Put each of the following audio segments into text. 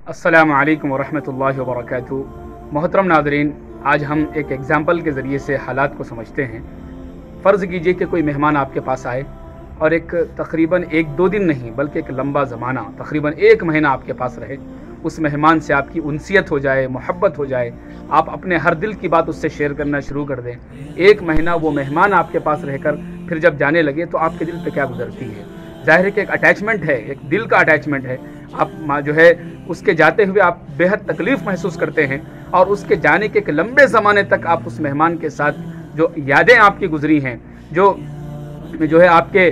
अस्सलामु अलैकुम वरहमतुल्लाहि वबरकातुहू। मोहतरम नाज़रीन, आज हम एक एग्ज़ाम्पल के ज़रिए से हालात को समझते हैं। फ़र्ज़ कीजिए कि कोई मेहमान आपके पास आए और एक तकरीबन 1-2 दिन नहीं बल्कि एक लंबा ज़माना तकरीबन 1 महीना आपके पास रहे। उस मेहमान से आपकी उनसियत हो जाए, मोहब्बत हो जाए, आप अपने हर दिल की बात उससे शेयर करना शुरू कर दें। 1 महीना वो मेहमान आपके पास रहकर फिर जब जाने लगे तो आपके दिल पे क्या गुजरती है। ज़ाहिर है कि एक अटैचमेंट है, एक दिल का अटैचमेंट है। आप जो है उसके जाते हुए आप बेहद तकलीफ़ महसूस करते हैं और उसके जाने के एक लंबे ज़माने तक आप उस मेहमान के साथ जो यादें आपकी गुजरी हैं, जो है आपके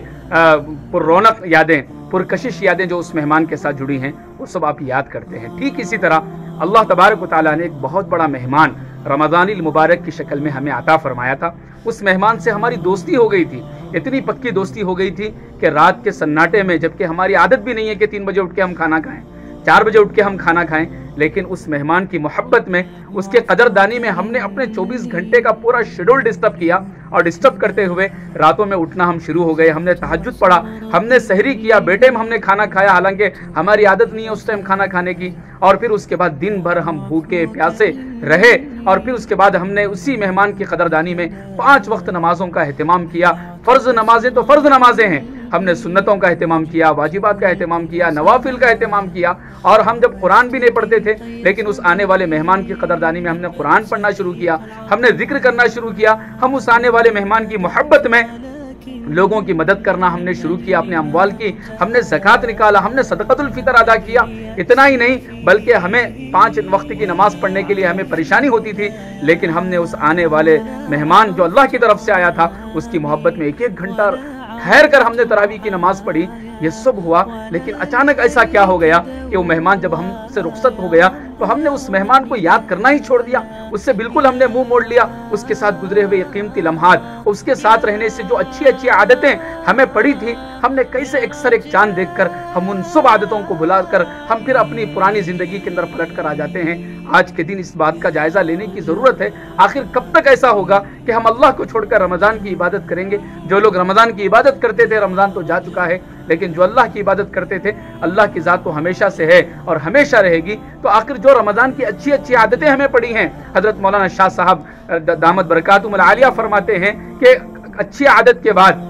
पुररौनक यादें, पुरकशिश यादें जो उस मेहमान के साथ जुड़ी हैं, वो सब आप याद करते हैं। ठीक इसी तरह अल्लाह तबारक व तआला ने एक बहुत बड़ा मेहमान रमज़ानिल मुबारक की शक्ल में हमें अता फरमाया था। उस मेहमान से हमारी दोस्ती हो गई थी, इतनी पक्की दोस्ती हो गई थी कि रात के सन्नाटे में, जबकि हमारी आदत भी नहीं है कि 3 बजे उठ के हम खाना खाएं, 4 बजे उठ के हम खाना खाएं, लेकिन उस मेहमान की मोहब्बत में, उसके कदरदानी में हमने अपने 24 घंटे का पूरा शेड्यूल डिस्टर्ब किया और डिस्टर्ब करते हुए रातों में उठना हम शुरू हो गए। हमने तहज्जुद पढ़ा, हमने सहरी किया, बेटे में हमने खाना खाया, हालांकि हमारी आदत नहीं है उस टाइम खाना खाने की, और फिर उसके बाद दिन भर हम भूखे प्यासे रहे और फिर उसके बाद हमने उसी मेहमान की कदरदानी में 5 वक्त नमाजों का एहतमाम किया। फ़र्ज़ नमाजें तो फ़र्ज़ नमाजें हैं, हमने सुन्नतों का एहतमाम किया, वाजिबात का एहतमाम किया, नवाफिल का एहतमाम किया, और हम जब कुरान भी नहीं पढ़ते थे लेकिन उस आने वाले मेहमान की कदरदानी में हमने कुरान पढ़ना शुरू किया, हमने जिक्र करना शुरू किया, हम उस आने वाले मेहमान की मोहब्बत में लोगों की मदद करना हमने शुरू किया, अपने अम्वाल की हमने ज़कात निकाला, हमने सदक़तुल फ़ितर अदा किया। इतना ही नहीं बल्कि हमें 5 वक्त की नमाज पढ़ने के लिए हमें परेशानी होती थी, लेकिन हमने उस आने वाले मेहमान जो अल्लाह की तरफ से आया था उसकी मोहब्बत में 1-1 घंटा ठहर कर हमने तरावी की नमाज पढ़ी। ये सब हुआ, लेकिन अचानक ऐसा क्या हो गया कि वो मेहमान जब हमसे रुखसत हो गया तो हमने उस मेहमान को याद करना ही छोड़ दिया, उससे बिल्कुल हमने मुंह मोड़ लिया। उसके साथ गुजरे हुए ये कीमती लम्हात, उसके साथ रहने से जो अच्छी अच्छी आदतें हमें पड़ी थी, हमने कैसे अक्सर एक चांद देखकर हम उन सब आदतों को भुलाकर हम फिर अपनी पुरानी जिंदगी के अंदर पलट कर आ जाते हैं। आज के दिन इस बात का जायजा लेने की जरूरत है, आखिर कब तक ऐसा होगा कि हम अल्लाह को छोड़कर रमजान की इबादत करेंगे। जो लोग रमजान की इबादत करते थे, रमजान तो जा चुका है, लेकिन जो अल्लाह की इबादत करते थे, अल्लाह की ज़ात तो हमेशा से है और हमेशा रहेगी। तो आखिर जो रमज़ान की अच्छी अच्छी आदतें हमें पड़ी हैं, हज़रत मौलाना शाह साहब दामत बरकातुहुमुल आलिया फरमाते हैं कि अच्छी आदत के बाद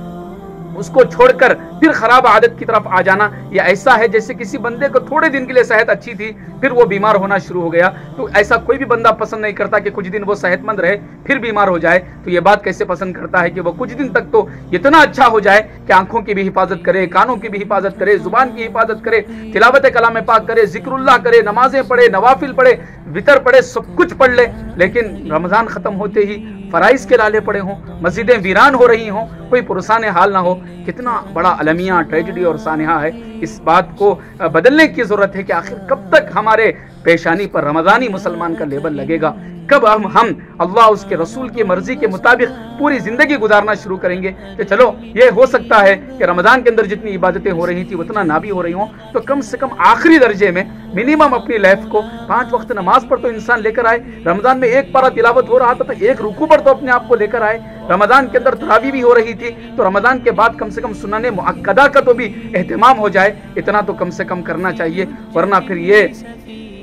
उसको छोड़कर फिर खराब आदत की तरफ आ जाना, या ऐसा है जैसे किसी बंदे को थोड़े दिन के लिए सेहत अच्छी थी फिर वो बीमार होना शुरू हो गया। तो ऐसा कोई भी बंदा पसंद नहीं करता कि कुछ दिन वो सेहतमंद रहे फिर बीमार हो जाए। तो ये बात कैसे पसंद करता है कि वो कुछ दिन तक तो इतना अच्छा हो जाए कि आंखों की भी हिफाजत करे, कानों की भी हिफाजत करे, जुबान की हिफाजत करे, तिलावत कलाम पाक करे, जिक्रुल्लाह करे, नमाजें पढ़े, नवाफिल पढ़े, वितर पढ़े, सब कुछ पढ़ ले, लेकिन रमजान खत्म होते ही फराइज के लाले पड़े हों, मस्जिदें वीरान हो रही हों, कोई पुरसाने हाल ना हो। कितना बड़ा अलमिया, ट्रेजिडी और सानिहा है। इस बात को बदलने की जरूरत है कि आखिर कब तक हमारे पेशानी पर रमजानी मुसलमान का लेबल लगेगा, कब हम अल्लाह उसके रसूल की मर्जी के मुताबिक पूरी जिंदगी गुजारना शुरू करेंगे। कि चलो ये हो सकता है कि रमजान के अंदर जितनी इबादतें हो रही थी उतना ना भी हो रही हों, तो कम से कम आखिरी दर्जे में मिनिमम अपनी लाइफ को 5 वक्त नमाज पर तो इंसान लेकर आए। रमजान में 1 पारा तिलावत हो रहा था तो 1 रुकू पर तो अपने आप को लेकर आए। रमजान के अंदर तरावी भी हो रही थी तो रमजान के बाद कम से कम सुन्नत मुअक्कदा का तो भी एहतमाम हो जाए, इतना तो कम से कम करना चाहिए। वरना फिर ये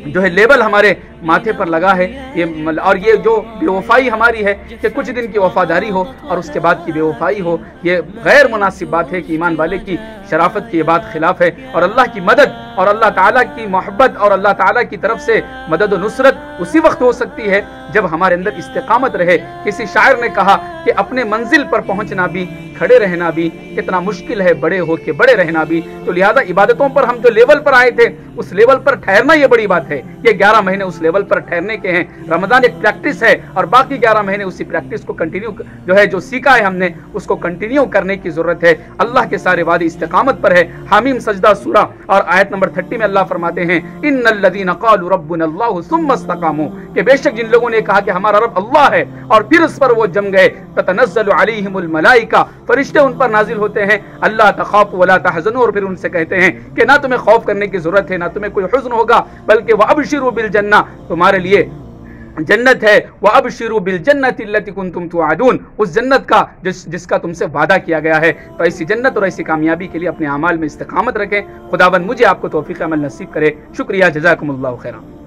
जो है लेबल हमारे माथे पर लगा है ये, और ये जो बेवफाई हमारी है कि कुछ दिन की वफादारी हो और उसके बाद की बेवफाई हो, ये गैर मुनासिब बात है कि ईमान वाले की शराफत की ये बात खिलाफ है। और अल्लाह की मदद और अल्लाह ताला की मोहब्बत और अल्लाह ताला की तरफ से मदद और नुसरत उसी वक्त हो सकती है जब हमारे अंदर इस्तिकामत रहे। किसी शायर ने कहा कि अपने मंजिल पर पहुंचना भी, खड़े रहना भी कितना मुश्किल है, बड़े हो के बड़े रहना भी। तो लिहाजा इबादतों पर हम जो लेवल पर आए थे उस लेवल पर ठहरना ये बड़ी बात है। ये 11 महीने उस लेवल पर ठहरने के हैं। रमजान एक प्रैक्टिस है और बाकी 11 महीने उसी प्रैक्टिस को कंटिन्यू जो है, जो सीखा है हमने उसको कंटिन्यू करने की जरूरत है। अल्लाह के सारे वादे इस्तिकामत पर है। हामीम सजदा सूरा और आयत नंबर 30 में अल्लाह फरमाते हैं, इन्नल्लज़ीना क़ालू रब्बुनल्लाहु सुम्मा इस्तक़ामू, कि बेशक जिन लोगों ने कहा कि हमारा रब अल्लाह है और फिर उस पर वो जम गए, ततनज़्ज़लु अलैहिमुल मलाइका, फरिश्ते उन पर नाजिल होते हैं, अल्लाह तख़ाफ़ू वला तहज़नू, और फिर उनसे कहते हैं कि ना तुम्हें खौफ करने की जरूरत है, ना तुम्हें कोई हुज़्न होगा, बल्कि वअबशिरू बिल जन्ना, तुम्हारे लिए जन्नत है, वअबशिरू बिल जन्नति अल्लती कुंतुम तुआदून, उस जन्नत का जिसका तुमसे वादा किया गया है। तो ऐसी जन्नत और ऐसी कामयाबी के लिए अपने अमाल में इस्तिकामत रखें। खुदावंद मुझे आपको तौफीक अमल नसीब करे। शुक्रिया, जज़ाकुमुल्लाहु खैरा।